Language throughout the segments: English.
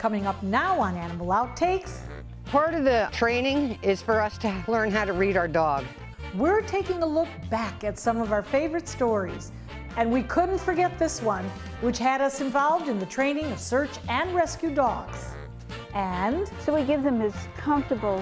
Coming up now on Animal Outtakes, Part of the training is for us to learn how to read our dog. we're taking a look back at some of our favorite stories. And we couldn't forget this one, which had us involved in the training of search and rescue dogs. And So we give them as comfortable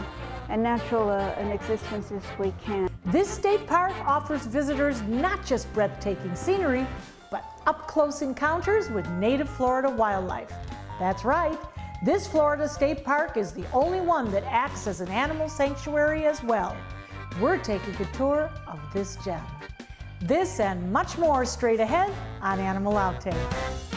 and natural an existence as we can. this state park offers visitors not just breathtaking scenery, but up-close encounters with native Florida wildlife. That's right, this Florida State Park is the only one that acts as an animal sanctuary as well. We're taking a tour of this gem. This and much more straight ahead on Animal Outtakes.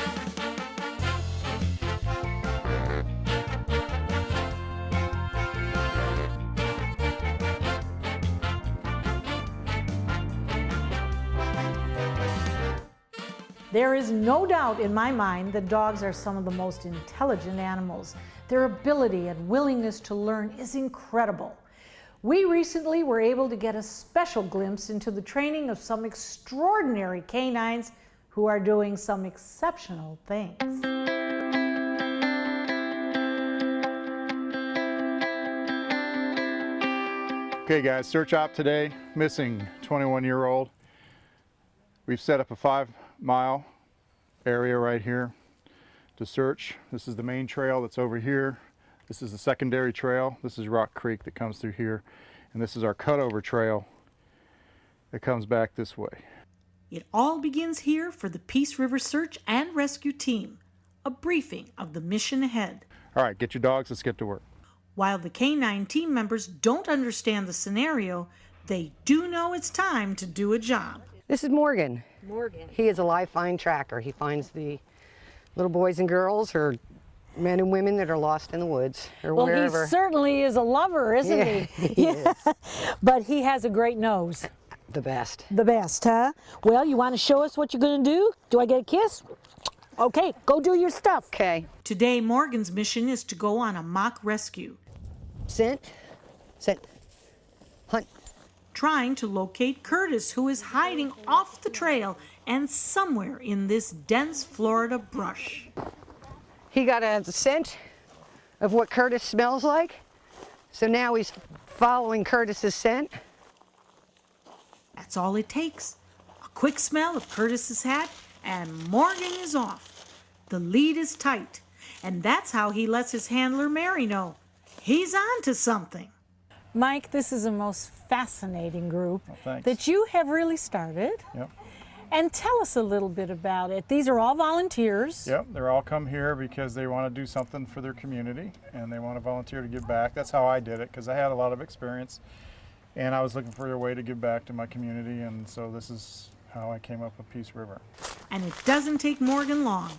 There is no doubt in my mind that dogs are some of the most intelligent animals. Their ability and willingness to learn is incredible. We recently were able to get a special glimpse into the training of some extraordinary canines who are doing some exceptional things. Okay guys, search op today, missing 21-year-old. We've set up a 5-mile area right here to search. This is the main trail that's over here. This is the secondary trail. This is Rock Creek that comes through here. And this is our cutover trail that comes back this way. It all begins here for the Peace River Search and Rescue Team. A briefing of the mission ahead. All right, get your dogs, let's get to work. While the canine team members don't understand the scenario, they do know it's time to do a job. This is Morgan. Morgan. He is a live find tracker. He finds the little boys and girls or men and women that are lost in the woods or Well, wherever. he certainly is a lover, isn't Yeah, he? he is. But he has a great nose. The best. The best, huh? Well, you want to show us what you're going to do? Do I get a kiss? Okay, go do your stuff. Okay. Today, Morgan's mission is to go on a mock rescue, Scent. Scent. Hunt. trying to locate Curtis, who is hiding off the trail and somewhere in this dense Florida brush. He got a scent of what Curtis smells like. So now he's following Curtis's scent. That's all it takes. A quick smell of Curtis's hat, and Morgan is off. The lead is tight, and that's how he lets his handler Mary know he's on to something. Mike, this is a most fascinating group thanks. that you have really started. Yep. And tell us a little bit about it. These are all volunteers. Yep, they're all come here because they want to do something for their community and they want to volunteer to give back. That's how I did it because I had a lot of experience and I was looking for a way to give back to my community, and so this is how I came up with Peace River. And it doesn't take Morgan long.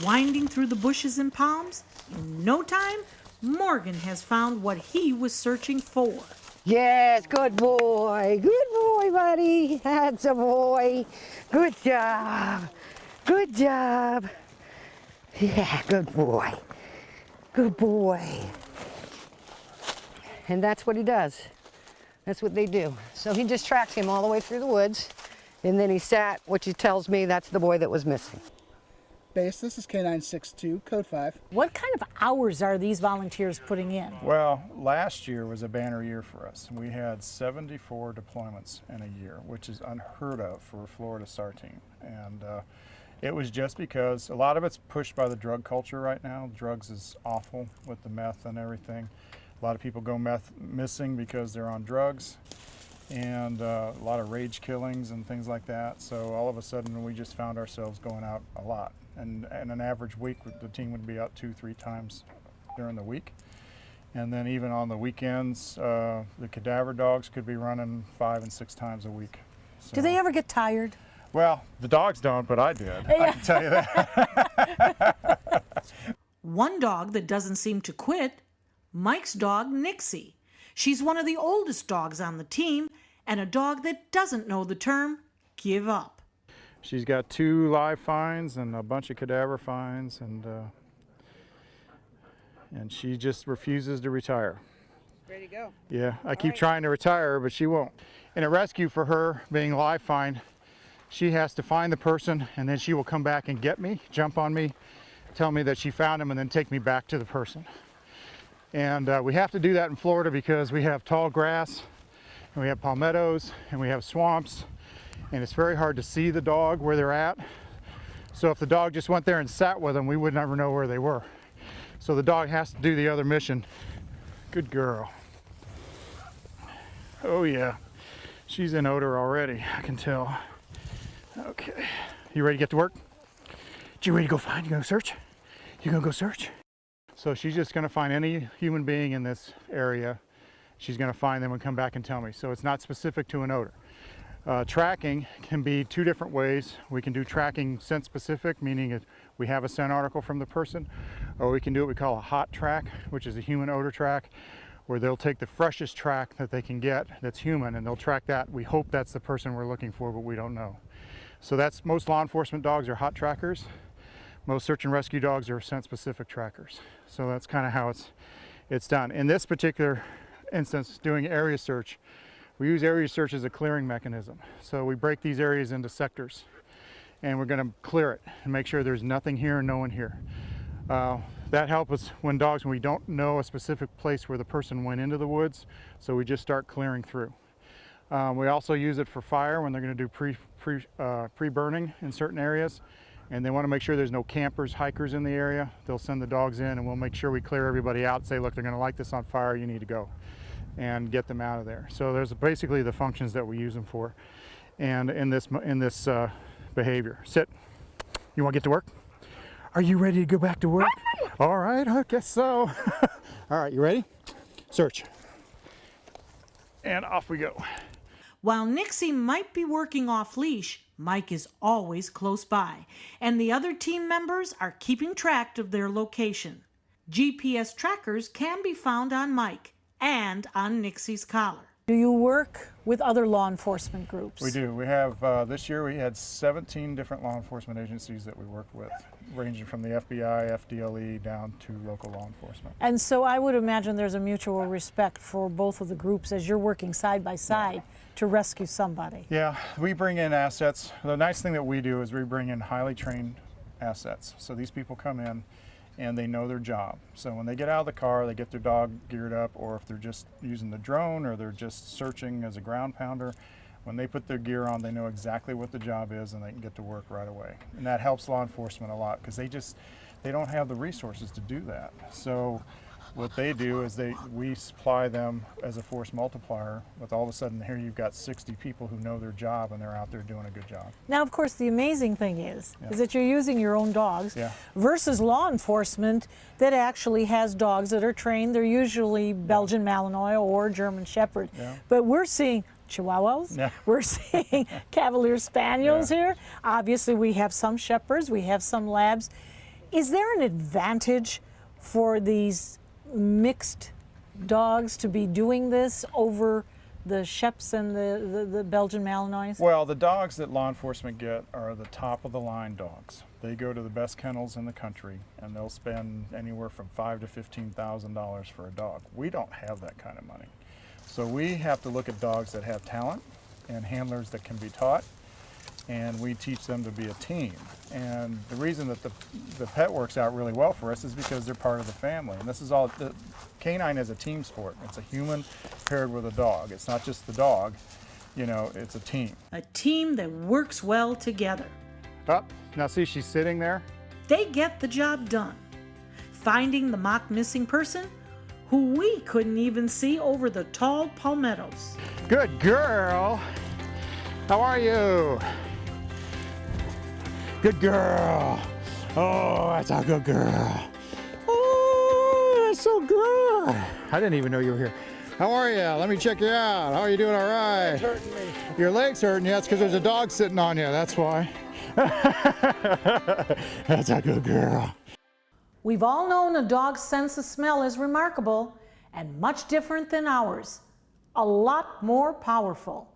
Winding through the bushes and palms, in no time, Morgan has found what he was searching for. Yes, good boy. Good boy, buddy. That's a boy. Good job. Good job. Yeah, good boy. Good boy. And that's what he does. That's what they do. So he just tracked him all the way through the woods, and then he sat, which tells me that's the boy that was missing. Base, this is K962, code 5. What kind of hours are these volunteers putting in? Well, last year was a banner year for us. We had 74 deployments in a year, which is unheard of for a Florida SAR team. And it was just because a lot of it's pushed by the drug culture right now. Drugs is awful with the meth and everything. A lot of people go missing because they're on drugs, and a lot of rage killings and things like that. So all of a sudden we just found ourselves going out a lot. And in an average week, the team would be out 2-3 times during the week. And then even on the weekends, the cadaver dogs could be running 5 and 6 times a week. So, Do they ever get tired? well, the dogs don't, but I did. I can tell you that. One dog that doesn't seem to quit, Mike's dog, Nixie. She's one of the oldest dogs on the team, and a dog that doesn't know the term give up. She's got 2 live finds and a bunch of cadaver finds, and she just refuses to retire. Ready to go. Yeah, I keep trying to retire her, but she won't. In a rescue for her, being live find, she has to find the person, and then she will come back and get me, jump on me, tell me that she found him and then take me back to the person. And we have to do that in Florida because we have tall grass, and we have palmettos, and we have swamps, and it's very hard to see the dog where they're at. So if the dog just went there and sat with them, we would never know where they were. So the dog has to do the other mission. Good girl. Oh yeah, she's in odor already, I can tell. Okay, you ready to get to work? You ready to go find? You gonna search? You gonna go search? So she's just gonna find any human being in this area. She's gonna find them and come back and tell me. So it's not specific to an odor. Tracking can be two different ways. We can do tracking scent specific, meaning if we have a scent article from the person, or we can do what we call a hot track, which is a human odor track, where they'll take the freshest track that they can get that's human, and they'll track that. We hope that's the person we're looking for, but we don't know. So that's, most law enforcement dogs are hot trackers. Most search and rescue dogs are scent specific trackers. So that's kind of how it's done. In this particular instance, doing area search, we use area search as a clearing mechanism. So we break these areas into sectors, and we're going to clear it and make sure there's nothing here and no one here. That helps us when we don't know a specific place where the person went into the woods, so we just start clearing through. We also use it for fire when they're going to do pre-burning in certain areas, and they want to make sure there's no campers, hikers in the area. They'll send the dogs in, and we'll make sure we clear everybody out, say, look, they're going to light this on fire, you need to go, and get them out of there. So there's basically the functions that we use them for, and in this behavior. Sit. You want to get to work? Are you ready to go back to work? All right, I guess so. All right, you ready? Search. And off we go. While Nixie might be working off leash, Mike is always close by, and the other team members are keeping track of their location. GPS trackers can be found on Mike and on Nixie's collar. Do you work with other law enforcement groups? We do. We have, this year we had 17 different law enforcement agencies that we worked with, ranging from the FBI, FDLE, down to local law enforcement. And so I would imagine there's a mutual respect for both of the groups as you're working side by side to rescue somebody. Yeah, we bring in assets. The nice thing that we do is we bring in highly trained assets. So these people come in and they know their job. So when they get out of the car, they get their dog geared up, or if they're just using the drone or they're just searching as a ground pounder, when they put their gear on, they know exactly what the job is and they can get to work right away. And that helps law enforcement a lot because they don't have the resources to do that. So what they do is we supply them as a force multiplier. With all of a sudden here you've got 60 people who know their job and they're out there doing a good job. Now, of course, the amazing thing is that you're using your own dogs versus law enforcement that actually has dogs that are trained. They're usually Belgian Malinois or German Shepherd. But we're seeing Chihuahuas, we're seeing Cavalier Spaniels here. Obviously, we have some Shepherds, we have some Labs. Is there an advantage for these mixed dogs to be doing this over the Sheps and the Belgian Malinois? Well, the dogs that law enforcement get are the top of the line dogs. They go to the best kennels in the country and they'll spend anywhere from $5,000 to $15,000 for a dog. We don't have that kind of money. So we have to look at dogs that have talent and handlers that can be taught, and we teach them to be a team. And the reason that the pet works out really well for us is because they're part of the family. And this is all, the canine is a team sport. It's a human paired with a dog. It's not just the dog, you know, it's a team. A team that works well together. Oh, now see, she's sitting there. They get the job done, finding the mock missing person who we couldn't even see over the tall palmettos. Good girl. How are you? Good girl. Oh, that's a good girl. Oh, that's so good. I didn't even know you were here. How are you? Let me check you out. How are you doing? All right. It's hurting me. Your leg's hurting you. That's because there's a dog sitting on you. That's why. That's a good girl. We've all known a dog's sense of smell is remarkable and much different than ours. A lot more powerful.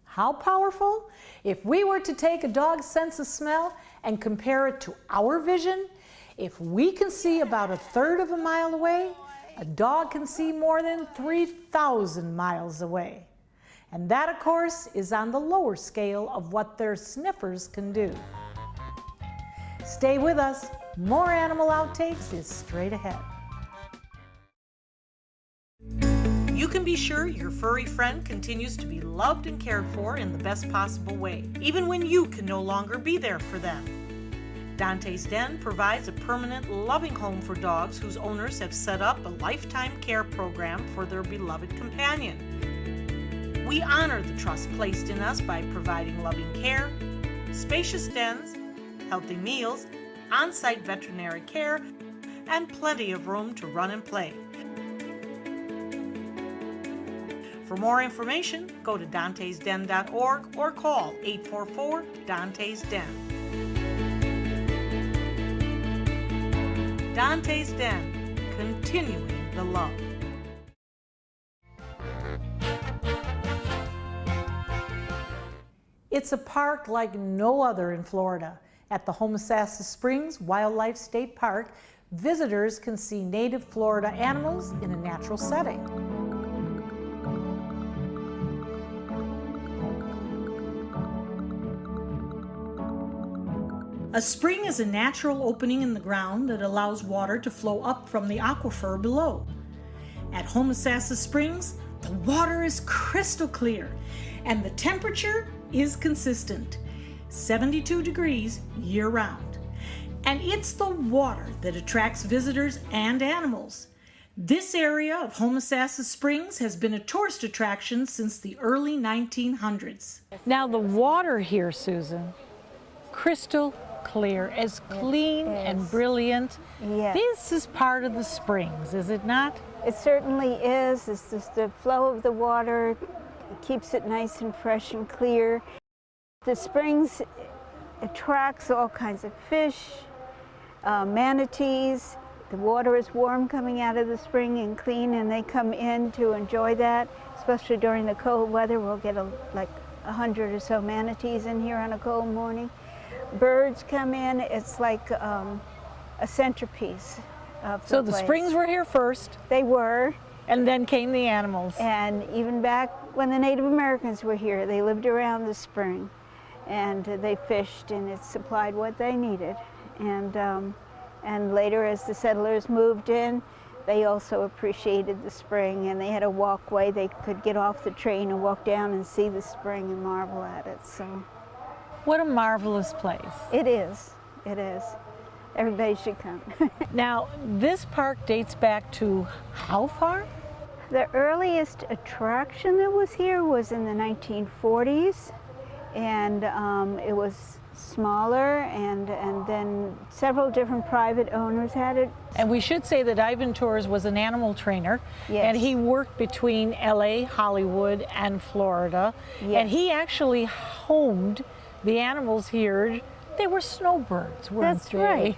How powerful? If we were to take a dog's sense of smell and compare it to our vision, if we can see about 1/3 of a mile away, a dog can see more than 3,000 miles away. And that, of course, is on the lower scale of what their sniffers can do. Stay with us. More Animal Outtakes is straight ahead. You can be sure your furry friend continues to be loved and cared for in the best possible way, even when you can no longer be there for them. Dante's Den provides a permanent, loving home for dogs whose owners have set up a lifetime care program for their beloved companion. We honor the trust placed in us by providing loving care, spacious dens, healthy meals, on-site veterinary care, and plenty of room to run and play. For more information, go to dantesden.org or call 844-DANTES-DEN. Dante's Den, continuing the love. It's a park like no other in Florida. At the Homosassa Springs Wildlife State Park, visitors can see native Florida animals in a natural setting. A spring is a natural opening in the ground that allows water to flow up from the aquifer below. At Homosassa Springs, the water is crystal clear and the temperature is consistent, 72 degrees year-round. And it's the water that attracts visitors and animals. This area of Homosassa Springs has been a tourist attraction since the early 1900s. Now the water here, Susan, crystal clear, as clean and brilliant. Yes. This is part of the springs, is it not? It certainly is. It's just the flow of the water keeps it nice and fresh and clear. The springs attracts all kinds of fish, manatees. The water is warm coming out of the spring and clean, and they come in to enjoy that, especially during the cold weather. We'll get like 100 or so manatees in here on a cold morning. Birds come in. It's like a centerpiece of So the the place. springs were here first, They were, and then came the animals. and even back when the Native Americans were here, they lived around the spring, and they fished, and it supplied what they needed. And later, as the settlers moved in, they also appreciated the spring, and they had a walkway. They could get off the train and walk down and see the spring and marvel at it. So. What a marvelous place. It is. It is. Everybody should come. Now, this park dates back to how far? The earliest attraction that was here was in the 1940s, and it was smaller, and then several different private owners had it. And we should say that Ivan Tours was an animal trainer, Yes. and he worked between LA, Hollywood, and Florida. Yes. And he actually homed the animals here. They were snowbirds, weren't That's they? right.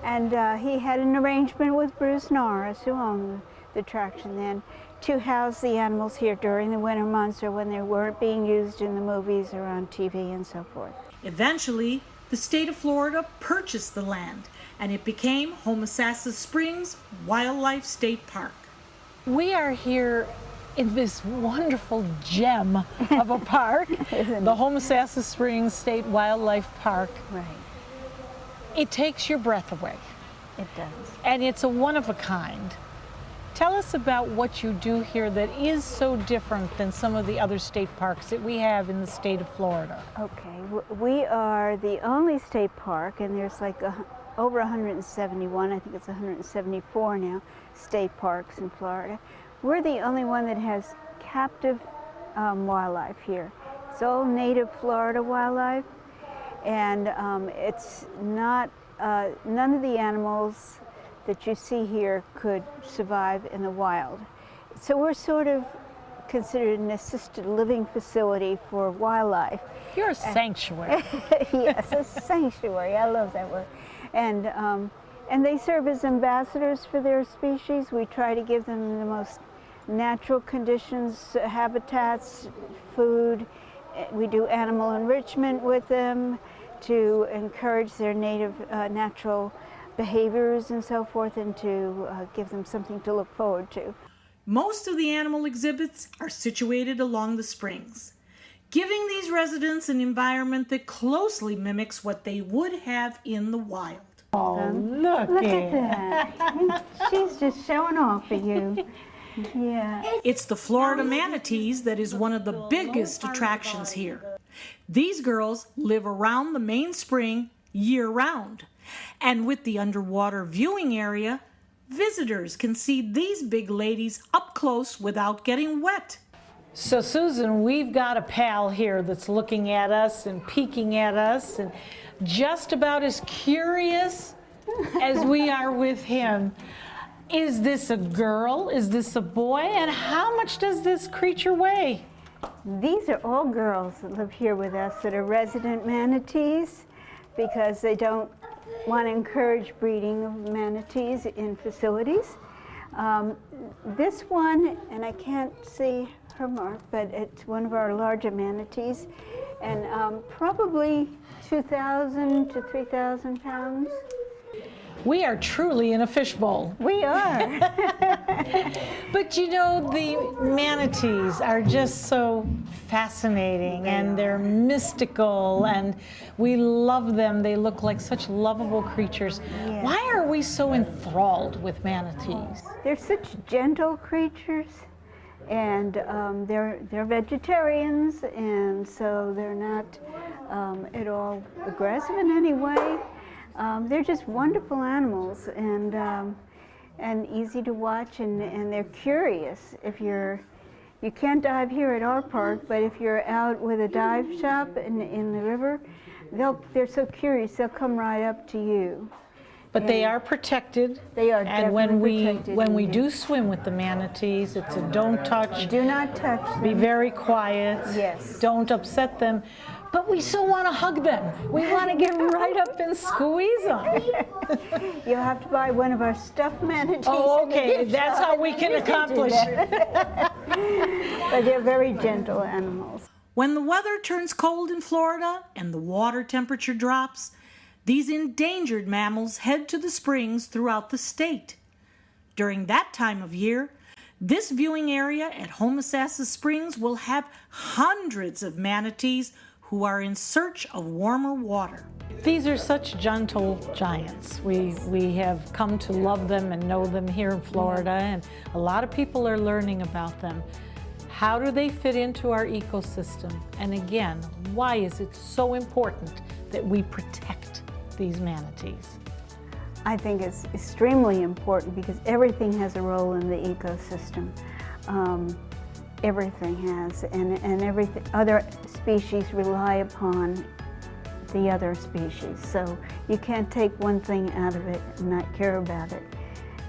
And he had an arrangement with Bruce Norris, who owned the attraction then, to house the animals here during the winter months or when they weren't being used in the movies or on TV and so forth. Eventually, the state of Florida purchased the land, and it became Homosassa Springs Wildlife State Park. We are here in this wonderful gem of a park, the Homosassa Springs State Wildlife Park. Right. It takes your breath away, It does. and it's a one of a kind. Tell us about what you do here that is so different than some of the other state parks that we have in the state of Florida. Okay, we are the only state park, and there's like over 171, I think it's 174 now, state parks in Florida. We're the only one that has captive wildlife here. It's all native Florida wildlife, and it's not, none of the animals that you see here could survive in the wild. So we're sort of considered an assisted living facility for wildlife. You're a sanctuary. Yes, a sanctuary. I love that word. And they serve as ambassadors for their species. We try to give them the most natural conditions, habitats, food. We do animal enrichment with them to encourage their native natural behaviors and so forth, and to give them something to look forward to. Most of the animal exhibits are situated along the springs, giving these residents an environment that closely mimics what they would have in the wild. Oh, look at that. She's just showing off for you. Yeah. It's the Florida manatees that is one of the biggest attractions here. These girls live around the main spring year-round. And with the underwater viewing area, visitors can see these big ladies up close without getting wet. So Susan, we've got a pal here that's looking at us and peeking at us and just about as curious as we are with him. Is this a girl? Is this a boy? And how much does this creature weigh? These are all girls that live here with us that are resident manatees because they don't want to encourage breeding of manatees in facilities. This one, and I can't see her mark, but it's one of our larger manatees, and probably 2,000 to 3,000 pounds. We are truly in a fishbowl. We are. But you know, the manatees are just so fascinating and they're mystical and we love them. They look like such lovable creatures. Yeah. Why are we so enthralled with manatees? They're such gentle creatures and they're vegetarians, and so they're not at all aggressive in any way. They're just wonderful animals and easy to watch, and they're curious. You can't dive here at our park, but if you're out with a dive shop in the river, they're so curious, they'll come right up to you. But they are protected. They are and when we do swim with the manatees, it's a don't touch. Do not touch them. Be very quiet. Yes. Don't upset them. But we still want to hug them. We want to get right up and squeeze them. You'll have to buy one of our stuffed manatees. Oh, okay. That's how we can accomplish it. But they're very gentle animals. When the weather turns cold in Florida and the water temperature drops, these endangered mammals head to the springs throughout the state. During that time of year, this viewing area at Homosassa Springs will have hundreds of manatees who are in search of warmer water. These are such gentle giants. We have come to love them and know them here in Florida, and a lot of people are learning about them. How do they fit into our ecosystem? And again, why is it so important that we protect these manatees? I think it's extremely important because everything has a role in the ecosystem. Everything has, and other species rely upon the other species. So you can't take one thing out of it and not care about it.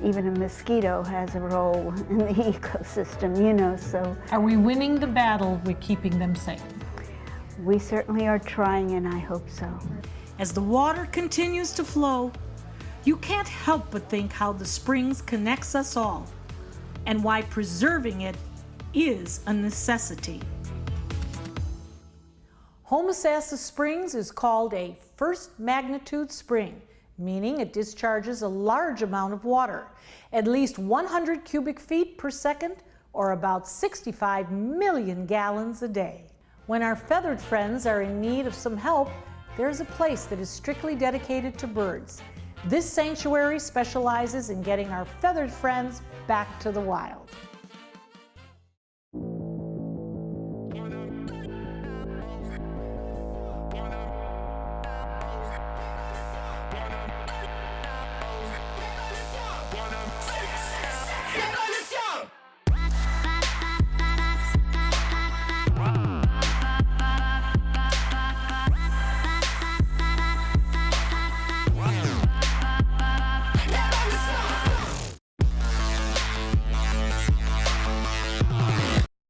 Even a mosquito has a role in the ecosystem, you know, so. Are we winning the battle with keeping them safe? We certainly are trying, and I hope so. As the water continues to flow, you can't help but think how the springs connects us all, and why preserving it is a necessity. Homosassa Springs is called a first magnitude spring, meaning it discharges a large amount of water, at least 100 cubic feet per second, or about 65 million gallons a day. When our feathered friends are in need of some help, there's a place that is strictly dedicated to birds. This sanctuary specializes in getting our feathered friends back to the wild.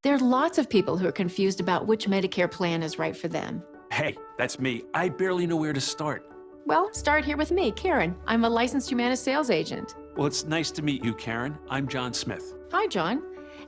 There are lots of people who are confused about which Medicare plan is right for them. Hey, that's me. I barely know where to start. Well, start here with me, Karen. I'm a licensed Humana sales agent. Well, it's nice to meet you, Karen. I'm John Smith. Hi, John.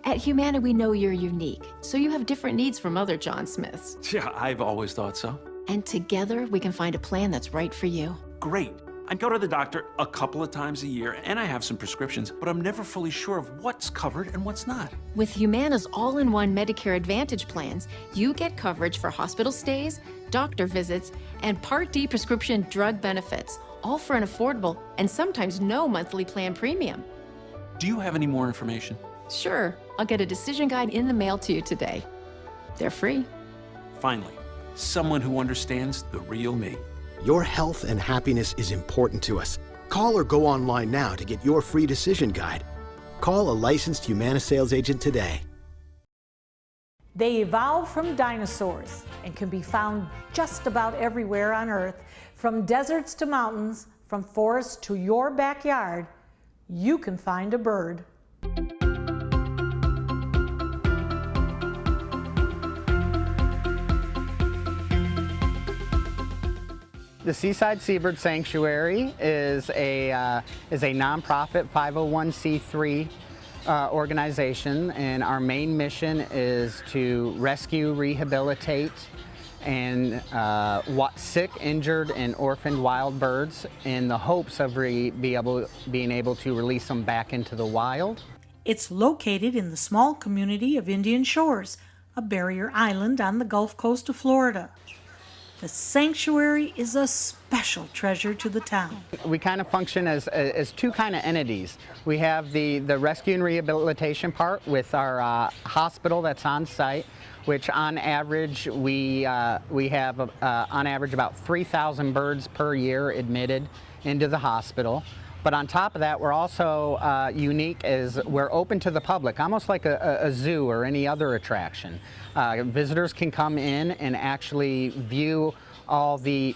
At Humana, we know you're unique, so you have different needs from other John Smiths. Yeah, I've always thought so. And together, we can find a plan that's right for you. Great. I go to the doctor a couple of times a year, and I have some prescriptions, but I'm never fully sure of what's covered and what's not. With Humana's all-in-one Medicare Advantage plans, you get coverage for hospital stays, doctor visits, and Part D prescription drug benefits, all for an affordable and sometimes no monthly plan premium. Do you have any more information? Sure, I'll get a decision guide in the mail to you today. They're free. Finally, someone who understands the real me. Your health and happiness is important to us. Call or go online now to get your free decision guide. Call a licensed Humana sales agent today. They evolved from dinosaurs and can be found just about everywhere on Earth. From deserts to mountains, from forests to your backyard, you can find a bird. The Seaside Seabird Sanctuary is a nonprofit 501c3 organization, and our main mission is to rescue, rehabilitate, and sick, injured, and orphaned wild birds in the hopes of being able to release them back into the wild. It's located in the small community of Indian Shores, a barrier island on the Gulf Coast of Florida. The sanctuary is a special treasure to the town. We kind of function as two kind of entities. We have the rescue and rehabilitation part with our hospital that's on site, which on average we have on average about 3,000 birds per year admitted into the hospital. But on top of that, we're also unique as we're open to the public, almost like a zoo or any other attraction. Visitors can come in and actually view all the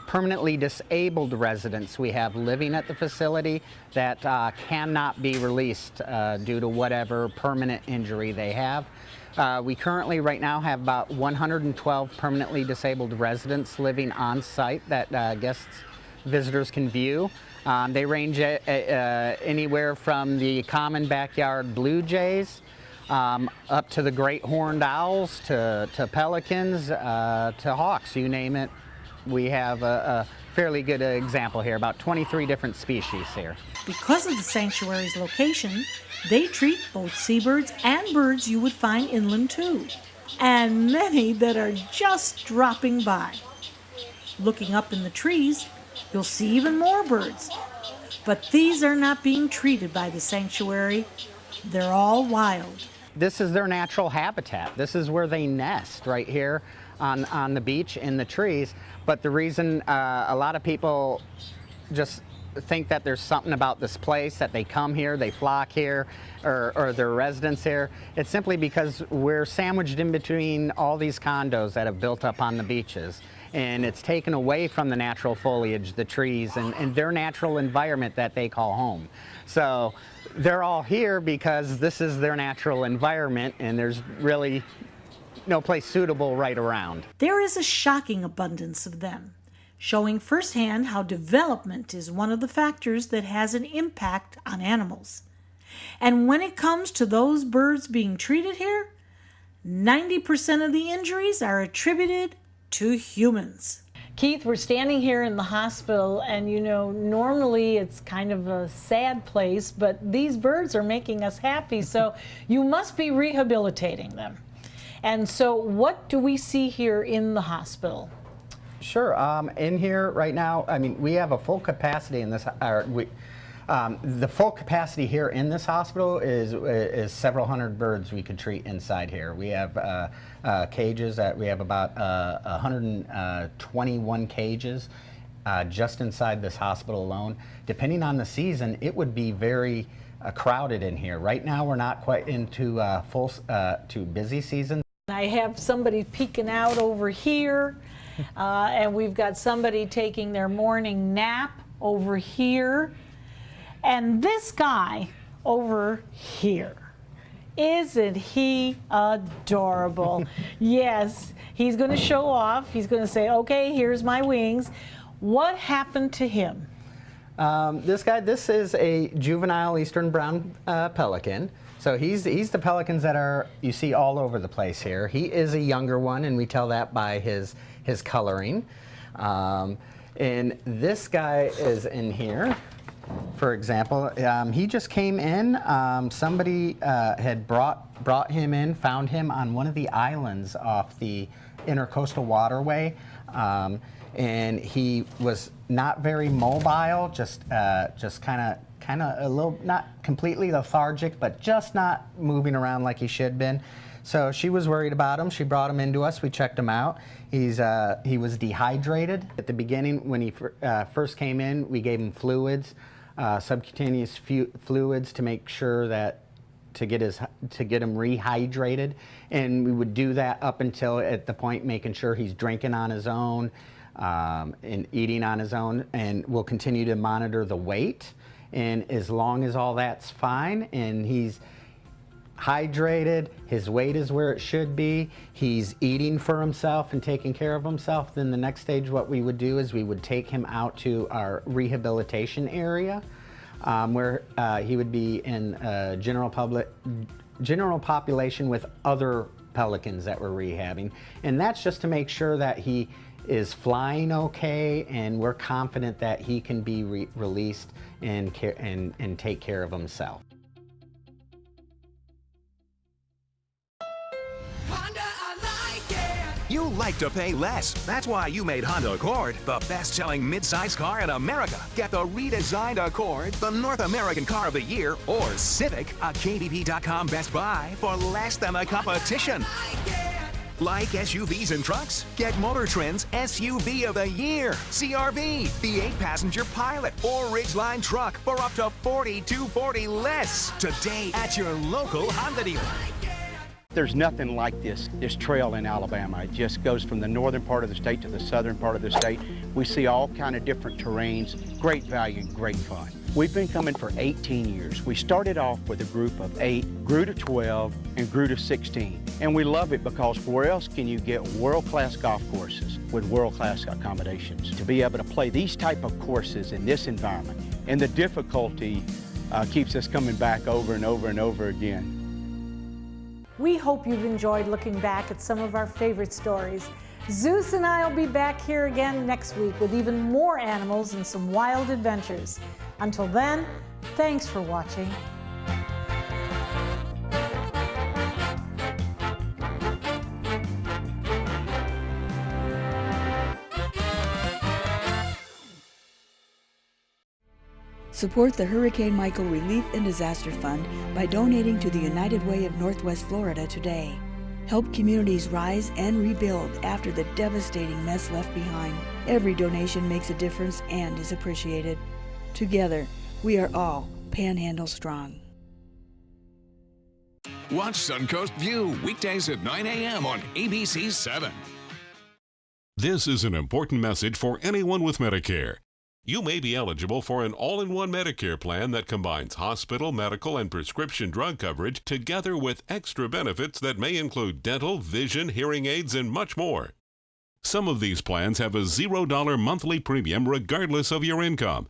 permanently disabled residents we have living at the facility that cannot be released due to whatever permanent injury they have. We currently right now have about 112 permanently disabled residents living on site that visitors can view. They range anywhere from the common backyard blue jays up to the great horned owls, to pelicans, to hawks, you name it. We have a fairly good example here, about 23 different species here. Because of the sanctuary's location, they treat both seabirds and birds you would find inland too, and many that are just dropping by. Looking up in the trees, you'll see even more birds. But these are not being treated by the sanctuary. They're all wild. This is their natural habitat. This is where they nest, right here on the beach in the trees. But the reason a lot of people just think that there's something about this place, that they come here, they flock here, or they're residents here, it's simply because we're sandwiched in between all these condos that have built up on the beaches. And it's taken away from the natural foliage, the trees, and their natural environment that they call home. So they're all here because this is their natural environment, and there's really no place suitable right around. There is a shocking abundance of them, showing firsthand how development is one of the factors that has an impact on animals. And when it comes to those birds being treated here, 90% of the injuries are attributed to humans. Keith, we're standing here in the hospital, and you know, normally it's kind of a sad place, but these birds are making us happy, so you must be rehabilitating them. And so what do we see here in the hospital? Sure. In here right now, I mean, we have a full capacity in this. The full capacity here in this hospital is several hundred birds we could treat inside here. We have cages that we have about 121 cages just inside this hospital alone. Depending on the season, it would be very crowded in here. Right now, we're not quite into to busy season. I have somebody peeking out over here, and we've got somebody taking their morning nap over here. And this guy over here, isn't he adorable? Yes, he's going to show off. He's going to say, okay, here's my wings. What happened to him? This is a juvenile eastern brown pelican. So he's the pelicans that you see all over the place here. He is a younger one, and we tell that by his coloring. And this guy is in here. For example, he just came in. Somebody had brought him in, found him on one of the islands off the Intercoastal Waterway, and he was not very mobile, just kind of a little, not completely lethargic, but just not moving around like he should been. So she was worried about him. She brought him into us. We checked him out. He was dehydrated. At the beginning, when he first came in, we gave him fluids, subcutaneous fluids to make sure that to get him rehydrated, and we would do that up until at the point making sure he's drinking on his own and eating on his own, and we'll continue to monitor the weight. And as long as all that's fine and he's hydrated, his weight is where it should be, he's eating for himself and taking care of himself, then the next stage what we would do is we would take him out to our rehabilitation area where he would be in general population with other pelicans that we're rehabbing. And that's just to make sure that he is flying okay and we're confident that he can be released and take care of himself. You like to pay less. That's why you made Honda Accord the best-selling mid-size car in America. Get the redesigned Accord, the North American Car of the Year, or Civic, a KBP.com Best Buy for less than the competition. Like SUVs and trucks? Get Motor Trend's SUV of the Year, CRV, the 8-passenger Pilot, or Ridgeline truck for up to $4,240 less today at your local Honda dealer. There's nothing like this trail in Alabama. It just goes from the northern part of the state to the southern part of the state. We see all kind of different terrains, great value, great fun. We've been coming for 18 years. We started off with a group of 8, grew to 12, and grew to 16. And we love it because where else can you get world-class golf courses with world-class accommodations? To be able to play these type of courses in this environment, and the difficulty keeps us coming back over and over and over again. We hope you've enjoyed looking back at some of our favorite stories. Zeus and I will be back here again next week with even more animals and some wild adventures. Until then, thanks for watching. Support the Hurricane Michael Relief and Disaster Fund by donating to the United Way of Northwest Florida today. Help communities rise and rebuild after the devastating mess left behind. Every donation makes a difference and is appreciated. Together, we are all Panhandle Strong. Watch Suncoast View weekdays at 9 a.m. on ABC 7. This is an important message for anyone with Medicare. You may be eligible for an all-in-one Medicare plan that combines hospital, medical, and prescription drug coverage together with extra benefits that may include dental, vision, hearing aids, and much more. Some of these plans have a $0 monthly premium regardless of your income.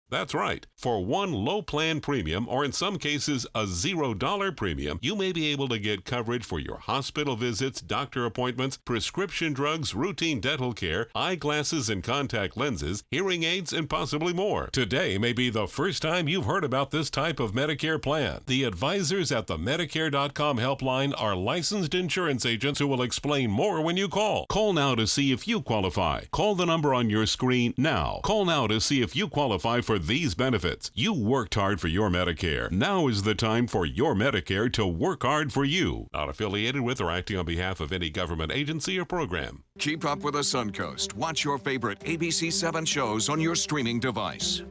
That's right. For one low plan premium, or in some cases a $0 premium, you may be able to get coverage for your hospital visits, doctor appointments, prescription drugs, routine dental care, eyeglasses and contact lenses, hearing aids, and possibly more. Today may be the first time you've heard about this type of Medicare plan. The advisors at the Medicare.com helpline are licensed insurance agents who will explain more when you call. Call now to see if you qualify. Call the number on your screen now. Call now to see if you qualify for these benefits. You worked hard for your Medicare. Now is the time for your Medicare to work hard for you. Not affiliated with or acting on behalf of any government agency or program. Keep up with the Suncoast. Watch your favorite ABC 7 shows on your streaming device.